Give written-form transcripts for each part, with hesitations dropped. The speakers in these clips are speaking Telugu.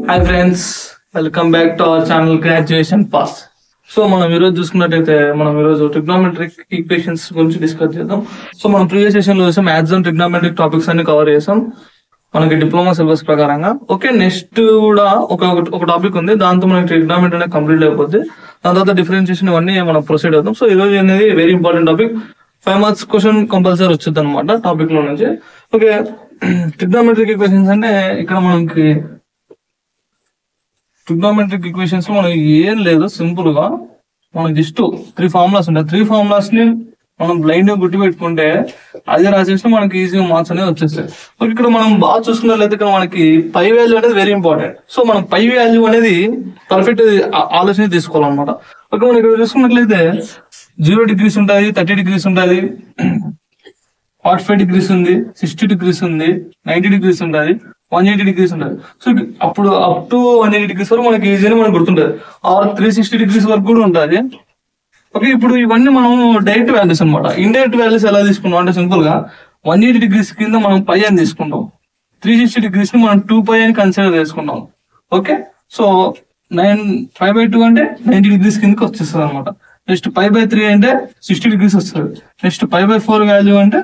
Hi friends, welcome back to our channel graduation pass. So మనం ఈరోజు చూసుకున్నట్టయితే ట్రిగ్నోమెట్రిక్ ఈక్వేషన్స్ గురించి డిస్కస్ చేద్దాం. సో మనం ప్రీవియస్ సెషన్ లో చూసాం మ్యాథ్స్ అండ్ ట్రిగ్నోమెట్రిక్ టాపిక్స్ అన్ని కవర్ చేసాం మనకి డిప్లొమా సిలబస్ ప్రకారంగా. ఓకే, నెక్స్ట్ కూడా ఒక టాపిక్ ఉంది, దాంతో మనకి ట్రిగ్నోమెట్రీ అనేది కంప్లీట్ అయిపోద్ది. దాని తర్వాత డిఫరెన్షియేషన్ ఇవన్నీ మనం ప్రొసీడ్ అవుతాం. సో ఈ రోజు అనేది very important topic, 5 marks question compulsory వచ్చింది అనమాట టాపిక్ లో నుంచి. ఓకే, ట్రిగ్నోమెట్రిక్ ఈక్వేషన్స్ అంటే ఇక్కడ మనకి ట్రిగ్నోమెట్రిక్ ఈక్వేషన్స్ మనకి ఏం లేదు, సింపుల్ గా మనకి జస్ట్ 3 ఫార్ములాస్ ఉంటాయి. 3 ఫార్ములాస్ ని మనం బ్లైండ్ గా గుర్తు పెట్టుకుంటే అదే రాసేస్తే మనకి ఈజీగా మార్క్స్ అనేది వచ్చేస్తాయి. ఇక్కడ మనం బాగా చూసుకున్నట్లయితే ఇక్కడ మనకి పై వాల్యూ అనేది వెరీ ఇంపార్టెంట్. సో మనం పై వాల్యూ అనేది పర్ఫెక్ట్ ఆలోచన తీసుకోవాలన్నమాట. ఓకే, మనం ఇక్కడ చూసుకున్నట్లయితే 0 degrees ఉంటుంది, 30 degrees ఉంటుంది, 45 degrees ఉంది, 60 degrees ఉంది, 90 degrees ఉంటుంది, 180 degrees ఉంటుంది. సో అప్పుడు అప్ టు 180 degrees వరకు మనకి ఈజీగా మనకు గుర్తుంటుంది. ఆర్ 360 degrees వరకు కూడా ఉంటుంది. ఓకే, ఇప్పుడు ఇవన్నీ మనం డైరెక్ట్ వాల్యూస్ అనమాట. ఇండైరెక్ట్ వాల్యూస్ ఎలా తీసుకున్నాం అంటే సింపుల్ గా 180 degrees కింద మనం పై అని తీసుకుంటాం, 360 degrees ని మనం 2π అని కన్సిడర్ చేసుకుంటాం. ఓకే, సో 5/2 అంటే 90 degrees కిందకి వచ్చేస్తుంది అనమాట. నెక్స్ట్ π/3 అంటే 60 degrees వస్తుంది. నెక్స్ట్ π/4 వాల్యూ అంటే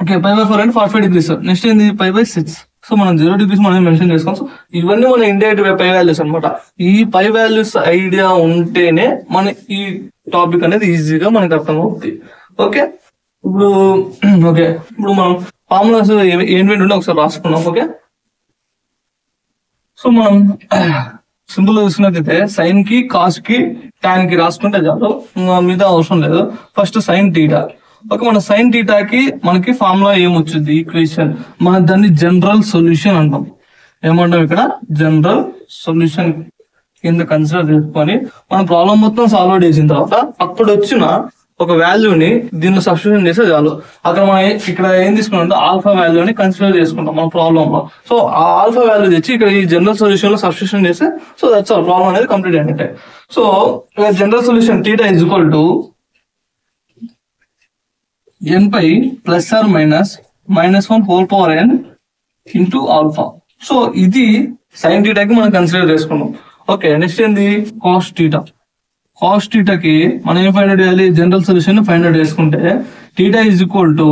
π/4 అంటే 45 degrees. నెక్స్ట్ ఏంది π/6. సో మనం 0 degrees మనం మెన్షన్ చేసుకోవాలి. సో ఇవన్నీ మన ఇండైరెక్ట్ పై వాల్యూస్ అనమాట. ఈ పై వాల్యూస్ ఐడియా ఉంటేనే మన ఈ టాపిక్ అనేది ఈజీగా మనకి అర్థం అవుతుంది. ఓకే, ఇప్పుడు మనం ఫార్ములాస్ ఏంటి ఉంటే ఒకసారి రాసుకున్నాం. ఓకే, సో మనం సింపుల్ గా చూసుకున్నట్లయితే సైన్ కి, కాస్ కి, టాన్ కి రాసుకుంటే చాలు, మీద అవసరం లేదు. First sine theta. ఓకే, మన సైన్ టీటాకి మనకి ఫార్ములా ఏమొచ్చింది, ఈక్వేషన్, మన దాన్ని జనరల్ సొల్యూషన్ అంటాం. ఏమంటాం ఇక్కడ జనరల్ సొల్యూషన్ కింద కన్సిడర్ చేసుకొని మన ప్రాబ్లం మొత్తం సాల్వ్ చేసిన తర్వాత అక్కడ వచ్చిన ఒక వాల్యూని దీనిలో సబ్స్టిట్యూషన్ చేస్తే చాలు. అక్కడ మనం ఇక్కడ ఏం తీసుకున్నాం, ఆల్ఫా వాల్యూని కన్సిడర్ చేసుకుంటాం మన ప్రాబ్లం లో. సో ఆ ఆల్ఫా వాల్యూ తెచ్చి ఇక్కడ ఈ జనరల్ సొల్యూషన్ లో సబ్స్టిట్యూషన్ చేస్తే సో దట్స్ ఆల్, ప్రాబ్లం అనేది కంప్లీట్ అయినట్టే. So general solution theta is equal to n/, +or - -1 into alpha. So ఇది సైన్ టీటాకి మనం కన్సిడర్ చేసుకున్నాం. ఓకే, నెక్స్ట్ ఏంది కాస్ టీటా. కాస్ టీటాకి మనం ఏం ఫైండ్ అవుట్ చేయాలి, జనరల్ సొల్యూషన్ ఫైండ్ అవుట్ చేసుకుంటే theta is equal to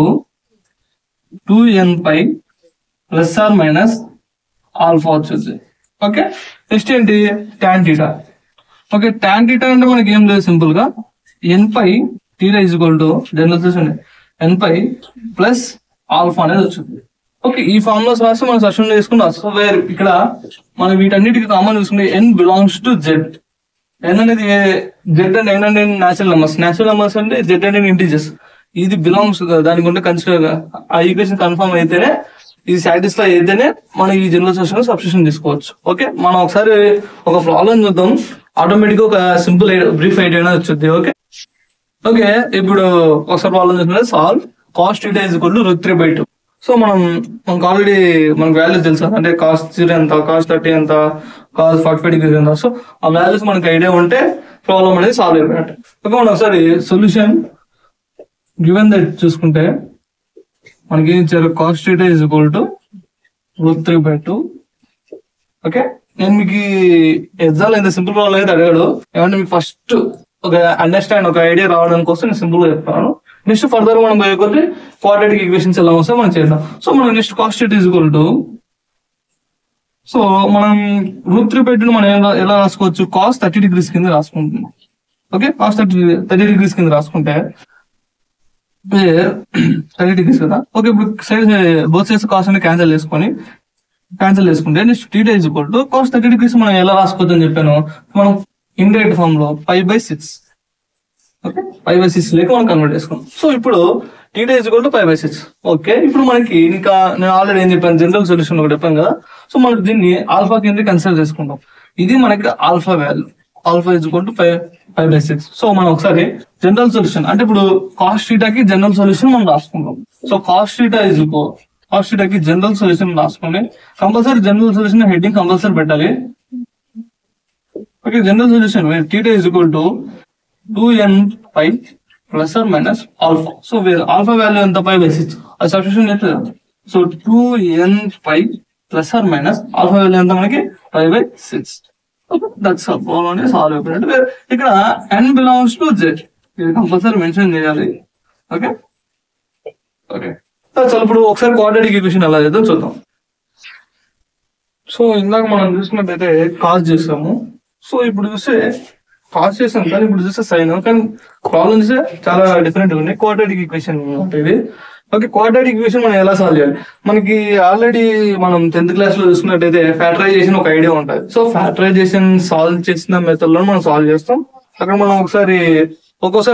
2n/, +or - alpha వచ్చింది. ఓకే, నెక్స్ట్ ఏంటి tan theta. Okay, tan theta అంటే మనకి ఏం లేదు, సింపుల్ గా n/, theta is equal to general solution n/, +α అనేది వచ్చింది. ఓకే, ఈ ఫార్ములాస్ రాసి మనం సబ్స్టిట్యూట్ చేసుకుంటాం. సో ఇక్కడ మనం వీటన్నిటికి కామన్ చూసుకుంటే n belongs to z. n అనేది z అండ్ n అంటే న్యాచురల్ నెంబర్స్ అంటే z అంటే ఇంటీజర్స్. ఇది బిలాంగ్స్ దానికి ఉంటే కన్సిడర్ ఆ ఈక్వేషన్ కన్ఫర్మ్ అయితేనే, ఇది సాటిస్ఫై అయితేనే మనం ఈ జనరల్ సొల్యూషన్ సబ్స్టిట్యూషన్ తీసుకోవచ్చు. ఓకే, మనం ఒకసారి ఒక ప్రాబ్లం చూద్దాం, ఆటోమేటిక్ గా ఒక సింపుల్ బ్రీఫ్ ఐడియా వచ్చింది. ఓకే, ఇప్పుడు ఒకసారి ప్రాబ్లం చూసుకుంటే solve cos theta is equal to √3/2. So మనకు ఆల్రెడీ మనకు వాల్యూస్ తెలుసు, అంటే కాస్ 0 ఎంత, కాస్ 30 ఎంత, కాస్ 45 degrees ఎంత. సో ఆ వాల్యూస్ మనకి ఐడియా ఉంటే ప్రాబ్లం అనేది సాల్వ్ అయిపోయినట్టు. ఓకే, మనం ఒకసారి సొల్యూషన్ గివెన్ దట్ చూసుకుంటే మనకి ఏం ఇచ్చారు, cos theta is equal to √3/2. Okay, నేను మీకు ఎగ్జామ్ ఎంత సింపుల్ ప్రాబ్లం అయితే అడిగాడు, ఏమంటే మీకు ఫస్ట్ ఒక అండర్స్టాండ్, ఒక ఐడియా రావడం కోసం నేను సింపుల్ గా చెప్తాను. నెక్స్ట్ ఫర్దర్ మనం పోయే క్వాడ్రాటిక్ ఈక్వేషన్స్ ఎలా వస్తాయి మనం చేద్దాం. సో మనం next cos theta is equal to, so మనం √3/2 మనం ఎలా రాసుకోవచ్చు, కాస్ 30 degrees కింద రాసుకుంటున్నాం. ఓకే, కాస్ 30 degrees కింద రాసుకుంటే 30 degrees కదా. ఓకే, ఇప్పుడు సైడ్ బోత్ సైడ్స్ కాస్ అని క్యాన్సిల్ చేసుకుంటే next theta is equal to cos 30 degrees మనం ఎలా రాసుకోవచ్చు అని చెప్పాను. మనం ఇండైరెక్ట్ ఫామ్ లో π/6. ఓకే, π/6 లేక మనం కన్వర్ట్ చేసుకున్నాం. సో ఇప్పుడు theta is equal to π/6. Okay, ఇప్పుడు మనకి ఇంకా నేను ఆల్రెడీ ఏం చెప్పాను, జనరల్ సొల్యూషన్ ఒకటి చెప్పాను కదా. సో మనం దీన్ని ఆల్ఫా కింద కన్సిడర్ చేసుకుంటాం. ఇది మనకి alpha value, alpha is equal to π/6. So మనం ఒకసారి జనరల్ సొల్యూషన్ అంటే ఇప్పుడు కాస్ టీటాకి జనరల్ సొల్యూషన్ మనం రాసుకుంటాం. సో కాస్ టీటాకి జనరల్ సొల్యూషన్ రాసుకుంటే compulsory general solution heading compulsory పెట్టాలి. Okay, general solution theta is equal to 2n/, +or - alpha. So alpha value ఎంత, π/6. అది సబ్స్టిట్యూషన్ చేస్తే so 2n/, plus or minus alpha value ఎంత మనకి 5/6. దట్స్ ప్రాబ్లం అనేది సాల్వ్ అయిపోయినట్టు. ఇక్కడ n బిలాంగ్స్ టు z, ఇది కంపల్సరీ మెన్షన్ చేయాలి. ఓకే ఓకే చలో ఇప్పుడు ఒకసారి క్వాడ్రాటిక్ ఈక్వేషన్ ఎలా చేద్దాం చూద్దాం. సో ఇందాక మనం చూసినట్టయితే కాస్ చేసాము. సో ఇప్పుడు చూస్తే కాస్ చేసాం కానీ ఇప్పుడు చూస్తే సైన్, కానీ ప్రాబ్లమ్ చూస్తే చాలా డిఫరెంట్ ఉన్నాయి. క్వాడ్రాటిక్ ఈక్వేషన్ ఉంటుంది. ఓకే క్వాడ్రాటిక్ ఈక్వేషన్ మనం ఎలా సాల్వ్ చేయాలి? మనకి ఆల్రెడీ మనం 10th క్లాస్ లో చూసుకున్నట్టయితే ఫ్యాక్టరైజేషన్ ఒక ఐడియా ఉంటుంది. సో ఫ్యాక్టరైజేషన్ సాల్వ్ చేసిన మెథడ్ లో మనం సాల్వ్ చేస్తాం. అక్కడ మనం ఒక్కోసారి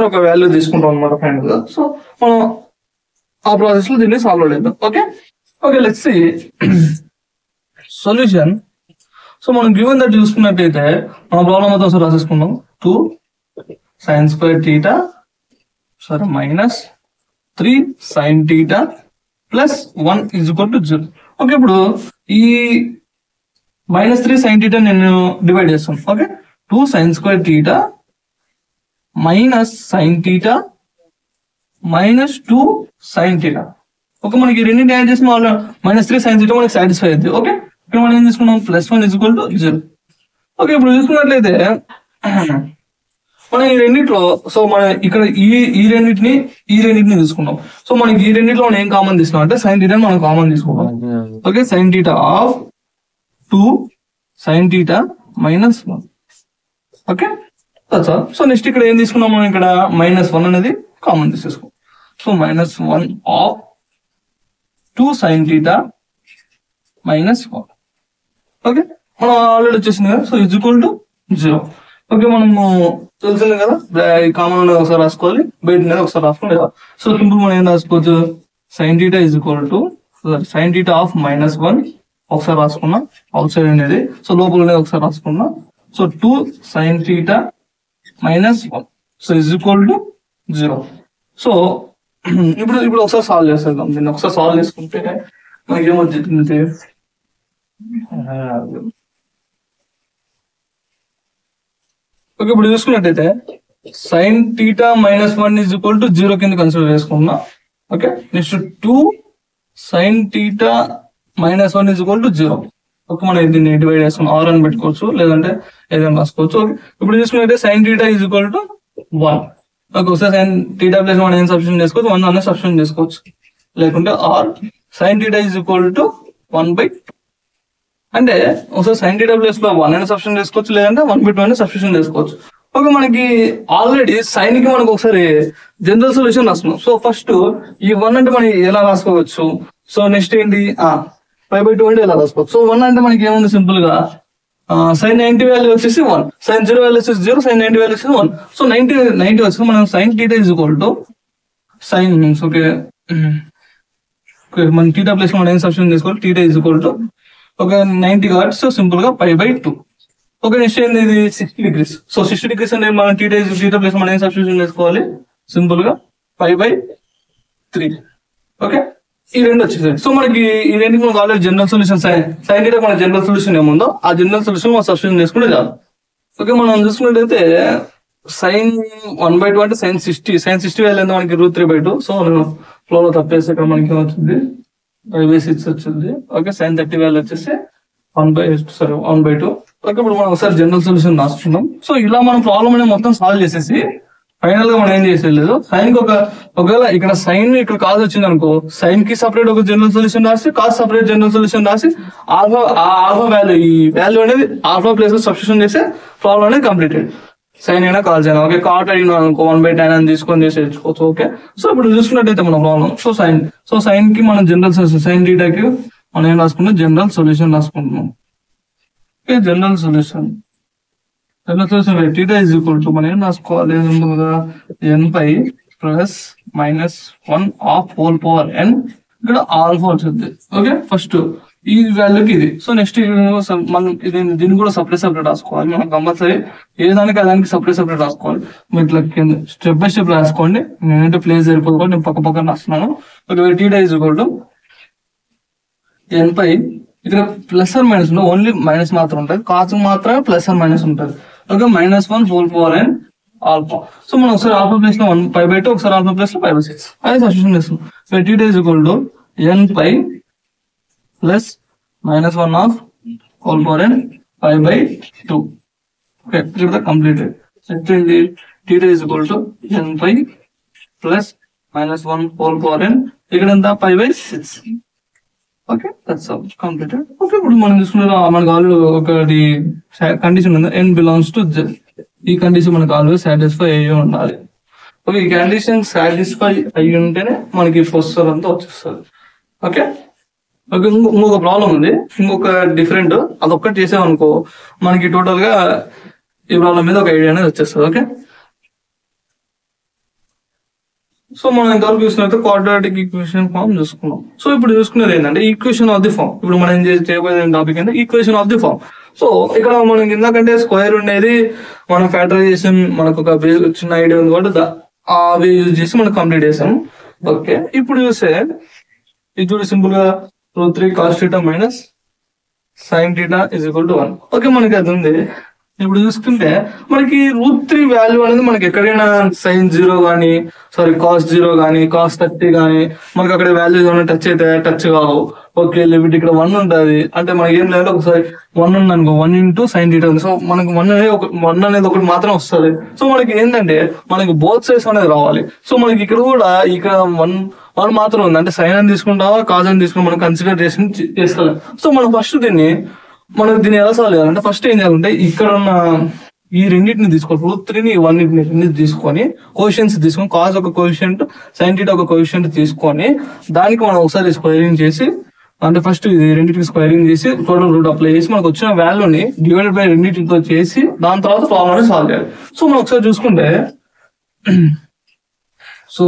ఒక వాల్యూ తీసుకుంటాం అనమాట ఫైనల్ గా. సో మనం ఆ ప్రాసెస్ లో దీన్ని సాల్వ్ చేద్దాం. Okay okay let's see solution. So మనం గివెన్ దట్ చూసుకున్నట్టయితే మన ప్రాబ్లం మొత్తం ఒకసారి రాసేసుకుందాం. 2 sin square theta minus 3 sin theta plus 1 is equal to 0. Okay ఇప్పుడు ఈ -3 sin theta నేను డివైడ్ చేస్తాను. Okay 2 sin square theta minus sin theta minus 2 sin theta. Okay మనకి రెండింటి యాడ్ చేసిన వాళ్ళు -3 sin theta మనకి సాటిస్ఫై అవుతుంది. ఓకే ఇక్కడ మనం ఏం తీసుకున్నాం +1 ఈజ్ ఈక్వల్ టు 0. ఓకే ఇప్పుడు చూసుకున్నట్లయితే మనం ఈ రెండిట్లో సో మనం ఇక్కడ ఈ రెండింటిని తీసుకున్నాం. సో మనకి ఈ రెండిట్లో మనం ఏం కామన్ తీసుకున్నాం అంటే sin theta మనం కామన్ తీసుకున్నాం. Okay sin theta of 2 sin theta minus 1. Okay so next ఇక్కడ ఏం తీసుకున్నాం మనం ఇక్కడ -1 అనేది కామన్ తీసేసుకోం. So -1 of 2 sin theta minus 1. Okay మనం ఆల్రెడీ వచ్చేసింది కదా. So is equal to 0. Okay మనము తెలిసింది కదా కామన్ అనేది ఒకసారి రాసుకోవాలి, బయట అనేది ఒకసారి రాసుకోవాలి కదా. సో సింపుల్ మనం ఏం రాసుకోవచ్చు sin theta is equal to sin theta of -1 ఒకసారి రాసుకున్నాం అవుట్ సైడ్ అనేది. సో లోపల అనేది ఒకసారి రాసుకున్నాం. So 2 sin theta minus 1 so is equal to 0. So ఇప్పుడు ఒకసారి సాల్వ్ చేస్తాం. దీన్ని ఒకసారి సాల్వ్ చేసుకుంటే మనకి ఏమొచ్చింది ఓకే ఇప్పుడు చూసుకున్నట్టయితే sin theta -1 is equal to 0 కింద కన్సిడర్ చేసుకున్నా. Okay next 2 sin theta -1 is equal to 0. Okay మనం దీన్ని డివైడ్ చేసుకున్నాం, ఆర్ అని పెట్టుకోవచ్చు లేదంటే ఏదైనా రాసుకోవచ్చు. ఓకే ఇప్పుడు చూసుకున్నట్టే sin theta is equal to 1. Okay ఒకసారి sin theta ప్లస్ 1 ఏం సబ్స్టిట్యూట్ చేసుకోవచ్చు, 1 అనే సబ్స్టిట్యూట్ చేసుకోవచ్చు, లేకుంటే or sin theta is equal to 1/2. అంటే ఒకసారి sin theta ప్లస్ లో 1 అయినా సబ్స్టిట్యూట్ చేసుకోవచ్చు, లేదంటే 1/2 అయినా సబ్స్టిట్యూట్ చేసుకోవచ్చు. ఓకే మనకి ఆల్రెడీ సైన్ కి మనకు ఒకసారి జనరల్ సొల్యూషన్ రాసుకున్నాం. సో ఫస్ట్ ఈ 1 అంటే మనం ఎలా రాసుకోవచ్చు, సో నెక్స్ట్ ఏంటి 5/2 అంటే ఎలా రాసుకోవచ్చు. సో 1 అంటే మనకి ఏముంది సింపుల్ గా sin 90 వాల్యూ వచ్చేసి 1, sin 0 వాల్యూ వచ్చేసి 0, sin 90 వాల్యూ వచ్చేసి 1. సో 90 వచ్చి మనం sin theta is equal to sin okay మన theta ప్లస్ మనం ఏం సబ్స్టిట్యూట్ చేసుకోవాలి, theta ఈజ్ ఈక్వల్ టు ఒక 90 కాబట్టి సో సింపుల్ గా 5/2. ఓకే నెక్స్ట్ ఏంది ఇది 60 degrees. సో 60 degrees అంటే మనం theta ప్లస్ మనం ఏం సబ్స్టిట్యూషన్ చేసుకోవాలి సింపుల్ గా 5/3. ఓకే ఈ రెండు వచ్చేసాయి. సో మనకి ఈ రెండుకి మనకు already general solution sin theta మన జనరల్ సొల్యూషన్ ఏముందో ఆ జనరల్ సొల్యూషన్ మనం సబ్స్టిట్యూషన్ చేసుకుంటే చాలు. ఓకే మనం చూసుకున్నట్టయితే sin 1/2 అంటే sin 60 వాల్యూ ఎంత మనకి √3/2. సో నేను ఫ్లో లో తప్పేసి ఇక్కడ మనకి ఏమవుతుంది 5/6 వచ్చింది. ఓకే sin 30 వాల్యూ వచ్చేసి 1/2. ఓకే ఇప్పుడు మనం ఒకసారి జనరల్ సొల్యూషన్ రాసుకున్నాం. సో ఇలా మనం ప్రాబ్లం అనేది మొత్తం సాల్వ్ చేసేసి ఫైనల్ గా మనం ఏం చేసేది సైన్ కి ఒకవేళ ఇక్కడ సైన్ ఇక్కడ కాజ్ వచ్చింది అనుకో, సైన్ కి సపరేట్ ఒక జనరల్ సొల్యూషన్ రాసి కాజ్ సపరేట్ జనరల్ సొల్యూషన్ రాసి ఆల్ఫా వాల్యూ ఈ వాల్యూ అనేది ఆల్ఫా ప్లేస్ లో సబ్స్టిట్యూషన్ చేస్తే ప్రాబ్లం అనేది కంప్లీటెడ్. సైన్ అయినా కాజ్ అయినా ఓకే కాట్ అయినా అనుకో 1/10 అని తీసుకొని చేసేసుకోవచ్చు. ఓకే సో ఇప్పుడు చూసుకున్నట్టయితే మన ప్రాబ్లం సో సైన్ కి మనం జనరల్ సొల్యూషన్ sin theta కి మనం ఏం రాసుకుంటాం జనరల్ సొల్యూషన్ రాసుకుంటున్నాం. Okay general solution theta is equal to మనం ఏం రాసుకోవాలి n/(-1) of whole power n ఇక్కడ ఆల్ఫా వచ్చింది. ఓకే ఫస్ట్ ఈ వాల్యూకి ఇది. సో నెక్స్ట్ మనం దీన్ని కూడా సపరేట్ రాసుకోవాలి. మనం కంపల్సరీ ఏ దానికి దానికి సపరేట్ రాసుకోవాలి. మీరు ఇట్లా స్టెప్ బై స్టెప్ రాసుకోండి. నేనంటే ప్లేస్ సరిపోతుంది, నేను పక్క రాస్తున్నాను. Okay theta is equal to n/, ఇక్కడ ప్లస్ ఆర్ మైనస్ ఉండదు, ఓన్లీ మైనస్ మాత్రం ఉంటుంది, కాస్ మాత్రమే ప్లస్ ఆర్ మైనస్ ఉంటుంది. Okay (-1) whole power n alpha. So మనం ఒకసారి ఆల్ఫా ప్లేస్ లో 5/2 ఒకసారి ఆల్ఫా ప్లేస్ లో 5/6 అదే సబ్స్టిట్యూషన్ చేస్తున్నాం. theta is equal to n/, plus -1 of whole power n pi by 2. Okay, ఇక్కడ కంప్లీటెడ్. నెక్స్ట్ ఏంటి theta is equal to n pi plus -1 whole power n ఇక్కడ ఎంత pi by 6. Okay that's all completed. Okay ఇప్పుడు మనం చూసుకున్న మనకు ఆల్రెడీ ఒకటి కండిషన్ ఉంది, n బిలాంగ్స్ టు z. ఈ కండిషన్ మనకు ఆల్వేస్ సాటిస్ఫై అయ్యి ఉండాలి. ఓకే ఈ కండిషన్ సాటిస్ఫై అయ్యి ఉంటేనే మనకి ప్రొసెసర్ అంతా వచ్చేస్తుంది. ఓకే ఓకే ఇంకొక ప్రాబ్లం ఉంది, ఇంకొక డిఫరెంట్, అదొక్కటి చేసామనుకో మనకి టోటల్ గా ఈ ప్రాబ్లం మీద ఒక ఐడియా అనేది వచ్చేస్తుంది. ఓకే సో మనం ఇంతవరకు చూసుకున్నట్టు క్వాడ్రాటిక్ ఈక్వేషన్ ఫామ్ చూసుకున్నాం. సో ఇప్పుడు చూసుకునేది ఏంటంటే ఈక్వేషన్ ఆఫ్ ది ఫామ్. ఇప్పుడు మనం చేయబోయే టాపిక్ అంటే equation of the form. So ఇక్కడ మనకి ఎందుకంటే స్క్వేర్ ఉండేది మనం ఫ్యాక్టరైజేషన్ మనకు ఒక చిన్న ఐడియా ఉంది కాబట్టి అవి యూజ్ చేసి మనం కంప్లీట్ చేసాం. ఓకే ఇప్పుడు చూస్తే ఇది చూడు సింపుల్ గా √3 cos θ minus sin θ is equal to 1. Okay మనకి అది ఉంది. ఇప్పుడు చూసుకుంటే మనకి √3 వాల్యూ అనేది మనకి ఎక్కడైనా sin 0 కానీ cos 0 కానీ cos 30 కానీ మనకి అక్కడ వాల్యూస్ ఏమైనా టచ్ అయితే టచ్ కావు. ఓకే లిమిట్ ఇక్కడ 1 ఉంటుంది అంటే మనకి ఏం లేదు, ఒకసారి 1 ఉంది అనుకో 1 into sin θ ఉంది. సో మనకి 1 అనేది ఒకటి మాత్రం వస్తుంది. సో మనకి ఏంటంటే మనకి బోత్ సైడ్స్ అనేది రావాలి. సో మనకి ఇక్కడ కూడా ఇక్కడ 1 మాత్రం ఉంది అంటే సైన్ అని తీసుకుంటావా కాజ్ అని తీసుకుని మనం కన్సిడర్ చేసుకోవాలి. సో మనం ఫస్ట్ దీన్ని ఎలా సాల్వ్ చేయాలంటే ఫస్ట్ ఏం చేయాలంటే ఇక్కడ ఉన్న ఈ రెండింటిని తీసుకోవాలి, √3ని 1 తీసుకొని కోఎఫిషియెంట్స్ తీసుకొని కాజ్ ఒక కోఎఫిషియెంట్ sin θ ఒక కోఎఫిషియెంట్ తీసుకొని దానికి మనం ఒకసారి స్క్వేరింగ్ చేసి అంటే ఫస్ట్ ఇది రెండింటికి స్క్వేరింగ్ చేసి టోటల్ రూట్ అప్లై చేసి మనకు వచ్చిన వాల్యూని డివైడెడ్ బై రెండింటితో చేసి దాని తర్వాత ప్రాబ్లం అనేది సాల్వ్ చేయాలి. సో మనం ఒకసారి చూసుకుంటే సో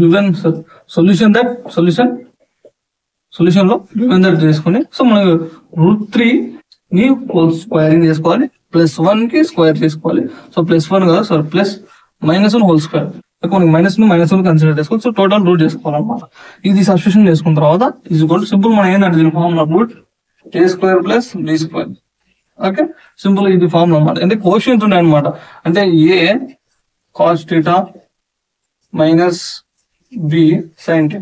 గివెన్ సొల్యూషన్ లో గివెన్ దట్ చేసుకుని సో మనకు √3ని హోల్ స్క్వేరింగ్ చేసుకోవాలి, +1 కి స్క్వేర్ చేసుకోవాలి. సో +1 కదా సార్ -1 హోల్ స్క్వేర్ మనకి -1 కన్సిడర్ చేసుకోవాలి. సో టోటల్ రూట్ చేసుకోవాలన్నమాట. ఇది సబ్స్టిట్యూషన్ చేసుకున్న తర్వాత ఈజ్ ఈక్వల్ టు సింపుల్ మనం ఏంటంటే దీని formula √a² + b². Okay simple ఇది ఫార్ములా అన్నమాట. అంటే కోషియంట్ ఉన్నాయి అనమాట. అంటే a cos θ minus b sin θ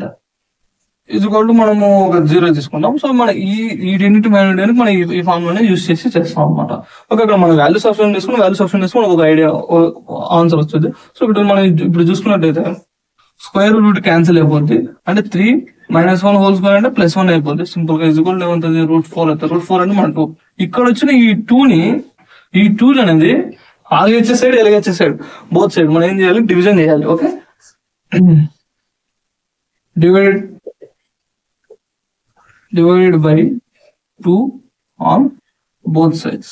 is equal to మనము ఒక 0 తీసుకుంటాం. సో మన ఈ రెండింటి మైండ్ మనం ఈ ఫార్ములాని యూజ్ చేసి చేస్తాం అనమాట. ఓకే ఇక్కడ మనం వాల్యూస్ ఆప్షన్ తీసుకుని ఒక ఐడియా ఆన్సర్ వస్తుంది. సో ఇప్పుడు మనం ఇప్పుడు చూసుకున్నట్టయితే స్క్వేర్ రూట్ క్యాన్సిల్ అయిపోద్ది అంటే 3 -1 హోల్ స్క్వేర్ అంటే +1 అయిపోద్ది. సింపుల్ గా ఈజ్ ఈక్వల్ టు ఏమవుతుంది √4 అవుతుంది. √4 అంటే మన 2 ఇక్కడ వచ్చిన ఈ 2 అనేది RHS side LHS side both side మనం ఏం చేయాలి డివిజన్ చేయాలి. Okay divided by 2 on both sides.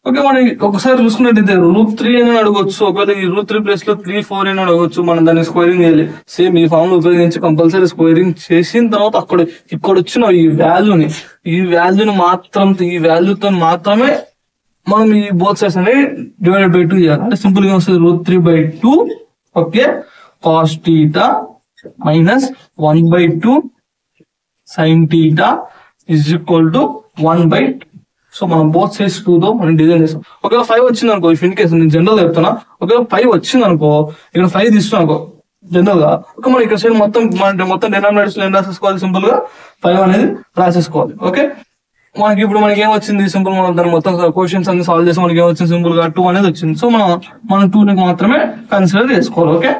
Okay మనం ఒకసారి చూసుకున్నట్టయితే √3 అని అడగవచ్చు. ఒకవేళ ఈ √3 ప్లేస్ లో 3, 4 అని అడగవచ్చు. మనం దాన్ని స్క్వేరింగ్ చేయాలి. సేమ్ ఈ ఫార్మ్ ఉపయోగించి కంపల్సరీ స్క్వేరింగ్ చేసిన తర్వాత ఇక్కడ వచ్చిన ఈ వాల్యూతో మాత్రమే మనం ఈ బోత్ సైడ్స్ అనేవి డివైడెడ్ బై 2 చేయాలి. అంటే సింపుల్ గా వస్తుంది √3/2 okay cos θ minus 1/2 sin θ is equal to 1/2. So మనం బోత్ సైడ్స్ 2తో మనం డిజైన్ చేస్తాం. ఒకవేళ 5 వచ్చింది అనుకో ఇన్ కేసు నేను జనరల్ చెప్తున్నా, ఒకవేళ 5 వచ్చింది అనుకో ఇక్కడ 5 తీసుకున్నా అనుకో జనరల్ గా ఒక మనం ఇక్కడ సైడ్ మొత్తం డినామినేటర్స్ ఏం రాసేసుకోవాలి సింపుల్ గా 5 అనేది రాసేసుకోవాలి. ఓకే మనకి ఏం వచ్చింది సింపుల్ మనం దాన్ని మొత్తం క్వశ్చన్స్ అన్ని సాల్వ్ చేసి మనకి ఏం వచ్చింది సింపుల్ గా 2 అనేది వచ్చింది. సో మనం 2ని మాత్రమే కన్సిడర్ చేసుకోవాలి. ఓకే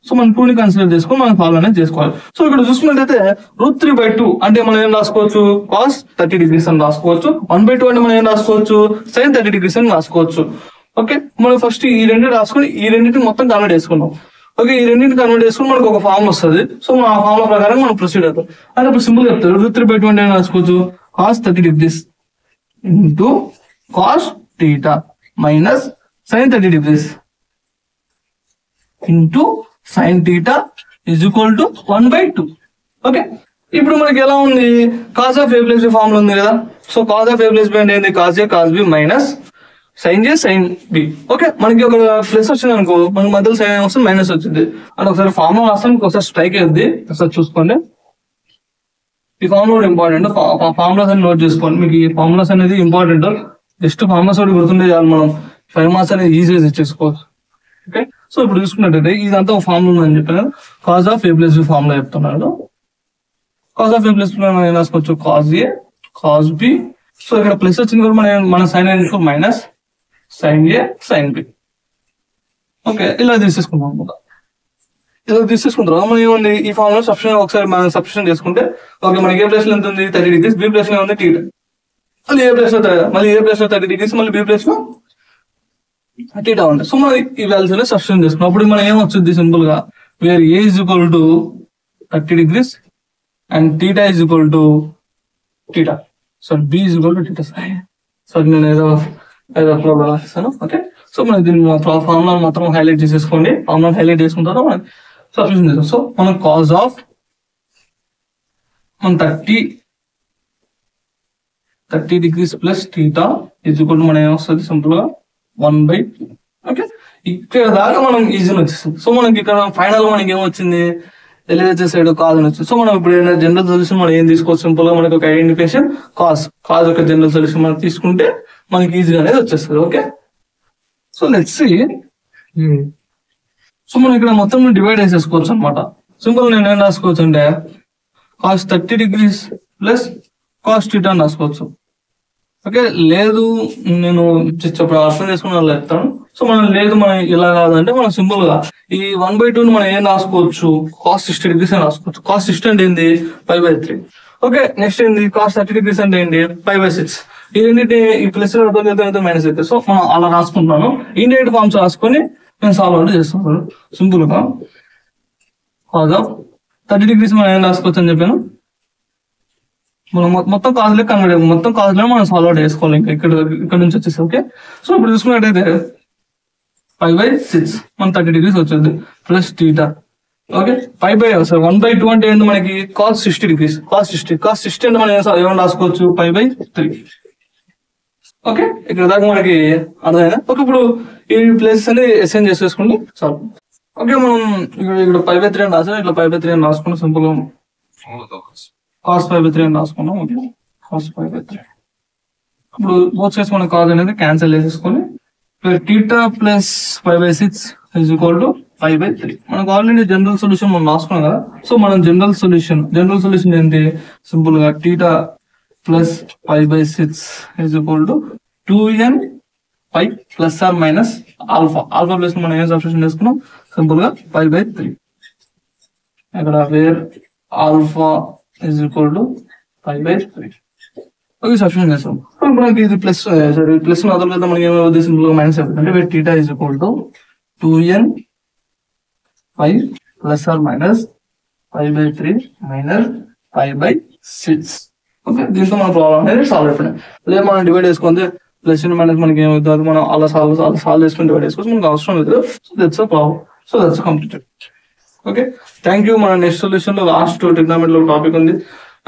సో మనం 2ని కన్సిడర్ చేసుకొని మనం ఫాలో అనేది చేసుకోవాలి. సో ఇక్కడ చూసుకున్నట్టయితే √3/2 అంటే మనం ఏం రాసుకోవచ్చు cos 30 degrees అని రాసుకోవచ్చు. 1/2 అంటే మనం ఏం రాసుకోవచ్చు sin 30 degrees అని రాసుకోవచ్చు. ఓకే మనం ఫస్ట్ ఈ రెండు రాసుకొని ఈ రెండింటిని మొత్తం కన్వర్ట్ చేసుకున్నాం. ఓకే ఈ రెండింటిని కన్వర్ట్ చేసుకుని మనకు ఒక ఫార్మ్ వస్తుంది. సో మనం ఆ ఫార్ములా ప్రకారం మనం ప్రొసీడ్ అవుతాం. అంటే ఇప్పుడు సింపుల్ చెప్తారు √3/2 అంటే ఏం రాసుకోవచ్చు cos 30 degrees into cos θ minus sin 30 degrees into sin θ is equal to 1/2. Okay ఇప్పుడు మనకి ఎలా ఉంది cos of a plus b formula ఉంది కదా. So cos of a plus b అంటే ఏంటి cos a cos b minus sin a sin b. Okay మనకి ఒక ప్లస్ వచ్చింది అనుకో మనకి మధ్యలో సైన్ వస్తుంది మైనస్ వచ్చింది అంటే ఒకసారి ఫార్ములా రాస్తాం ఒకసారి స్ట్రైక్ అయ్యింది ఒకసారి చూసుకోండి. ఈ ఫార్ములా ఇంపార్టెంట్ ఫార్ములాస్ అని నోట్ చేసుకోండి. మీకు ఈ ఫార్ములాస్ అనేది ఇంపార్టెంట్. జస్ట్ ఫార్ములాస్ ఒకటి గుర్తుండే చాలు మనం 5 మార్క్స్ అనేది ఈజీగా తెచ్చేసుకోవచ్చు. ఓకే సో ఇప్పుడు చూసుకున్నట్టయితే ఇదంతా ఒక ఫార్ములా ఉందని చెప్పాను. cos of a plus b formula చెప్తున్నాను. కాస్ ఆఫ్ ఏ ప్లస్ మనం ఏం రాసుకోవచ్చు, cos A cos B. So ఇక్కడ ప్లస్ వచ్చింది కూడా మన సైన్ ఎందుకు minus sine A sine B. Okay, ఇలా తీసేసుకుంటాం అనమాట. ఇలా తీసేసుకుంటాం మనం ఏముంది ఈ ఫామ్ లో సబ్స్టిట్యూషన్ ఒకసారి మనం సబ్స్టిట్యూషన్ చేసుకుంటే ఓకే మనకి ఏ ప్లేస్ లో ఎంత ఉంది 30 degrees, బి ప్లేస్ లో ఉంది టీటా, మళ్ళీ ఏ ప్లేస్ లో 30 degrees, మళ్ళీ బి ప్లేస్ లో టీటా ఉంది. సో మనం ఈ వాల్యూస్ అనేది సబ్స్టిట్యూషన్ చేసుకున్నాం. అప్పుడు మనం ఏమొచ్చింది సింపుల్ గా where A is equal to 30 degrees and theta is equal to theta. So B is equal to theta. So నేను ఏదో ప్రాబ్లం రాస్తాను. ఓకే, సో మనం దీన్ని ఫార్ములా మాత్రం హైలైట్ చేసేసుకోండి. ఫార్ములా హైలైట్ చేసుకుంటారో మనం సబ్స్టిట్యూషన్ చేస్తాం. సో మనం కాజ్ ఆఫ్ మన 30 degrees plus theta is equal to మనం ఏమొస్తుంది సింపుల్ గా 1/2. ఓకే, ఇక్కడ దాకా మనం ఈజీగా వచ్చేస్తుంది. సో మనకి ఇక్కడ ఫైనల్ మనకి ఏమొచ్చింది ఎలివేటర్ సైడ్ కాజ్ అని వచ్చింది. సో మనం ఇప్పుడు జనరల్ సొల్యూషన్ మనం ఏం తీసుకోవచ్చు సింపుల్ గా మనకి ఒక ఐడెంటిఫికేషన్ కాజ్ యొక్క జనరల్ సొల్యూషన్ మనం తీసుకుంటే మనకి ఈజీగా అనేది వచ్చేస్తుంది. Okay, so let's see. So మనం ఇక్కడ మొత్తం డివైడ్ చేసేసుకోవచ్చు అనమాట. సింపుల్ నేను ఏం రాసుకోవచ్చు అంటే cos 30 degrees plus cos theta అని రాసుకోవచ్చు. ఓకే, లేదు నేను చెప్పడం అర్థం చేసుకుని వాళ్ళు చెప్తాను. సో మనం లేదు మనం ఇలా కాదంటే మనం సింపుల్ గా ఈ 1/2 మనం ఏం రాసుకోవచ్చు, కాస్ 60 degrees అని రాసుకోవచ్చు. కాస్ 60 అంటే ఏంది 5/3. ఓకే, నెక్స్ట్ ఏంది కాస్ 30 degrees అంటే ఏంటి 5/6. ఈ రెండింటి ఈ ప్లస్ మైనస్ అయితే సో మనం అలా రాసుకుంటున్నాను. ఇండియట్ ఫార్మ్స్ రాసుకొని నేను సాల్వ్ అవుట్ చేస్తున్నాను. సింపుల్ గా కాజ్ ఆఫ్ 30 degrees మనం ఏం రాసుకోవచ్చు అని చెప్పాను. మనం మొత్తం కాజులే కన్వర్ట్ మొత్తం కాజులే మనం సాల్వ్ అవుట్ చేసుకోవాలి. ఇంకా ఇక్కడ నుంచి వచ్చేసి ఓకే. సో ఇప్పుడు చూసుకున్నట్టయితే 5/6 మన 30 degrees వచ్చింది ప్లస్ టీటా. ఓకే, 1/2 అంటే ఏంటి మనకి కాస్ 60 degrees. కాస్ 60 అంటే మనం ఏమైనా రాసుకోవచ్చు 5/3. ఓకే, ఇక్కడ దాకా మనకి అర్థమైనా. ఓకే, ఇప్పుడు ఈ ప్లేసెస్ అన్ని ఎస్ఎన్ చేసేసుకోండి చాలు. ఓకే, మనం ఇక్కడ 5/3 అని రాసాం. ఇట్లా 5/3 అని రాసుకున్నాం. సింపుల్ గా కాస్ 5/3 అని రాసుకున్నాం. Okay, cos 5/3. ఇప్పుడు బోత్ సైడ్స్ మన కాజ్ అనేది క్యాన్సిల్ చేసేసుకొని theta plus 5/6 is equal to 5/3. మనకు ఆల్రెడీ జనరల్ సొల్యూషన్ మనం రాసుకున్నాం కదా. సో మనం జనరల్ సొల్యూషన్ ఏంటి సింపుల్ గా theta plus 5/6 is equal to 2n pi plus or minus alpha. Alpha plus మనం ఏం సబ్స్టిట్యూషన్ చేసుకున్నాం సింపుల్ గా 5/3. ఇక్కడ where alpha is equal to 5/3. Okay, substitution చేస్తాం. ఇప్పుడు మనకి ఇది ప్లస్ ప్లస్ వదలగా మనకి ఏమవుతుంది సింపుల్ గా మైనస్ అవుతుంది. అంటే theta is equal to 2n pi plus or minus 5/3 minus 5/6. Okay, దీంతో మన ప్రాబ్లం అనేది సాల్వ్ అయిపోయింది. అదే మనం డివైడ్ చేసుకుంటే ప్లస్ మైనస్ మనకి ఏమవుతుంది మనం అలా సాల్వ్ చేసుకుని డివైడ్ చేసుకోవచ్చు. మనకు అవసరం లేదు. So that's a problem. So that's completed. Okay, thank you. మన నెక్స్ట్ సొల్యూషన్ లో లాస్ట్ ట్రిగ్నోమెట్రీ లో టాపిక్ ఉంది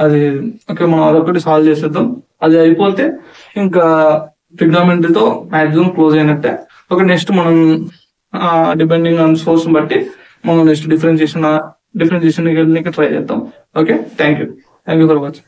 అది. ఓకే, మనం అదొకటి సాల్వ్ చేసేద్దాం. అది అయిపోతే ఇంకా ట్రిగ్నోమెట్రీతో మాక్సిమం క్లోజ్ అయినట్టే. ఓకే, నెక్స్ట్ మనం డిపెండింగ్ ఆన్ సోర్స్ బట్టి మనం నెక్స్ట్ డిఫరెన్షియేషన్ ట్రై చేద్దాం. Okay, thank you for watching.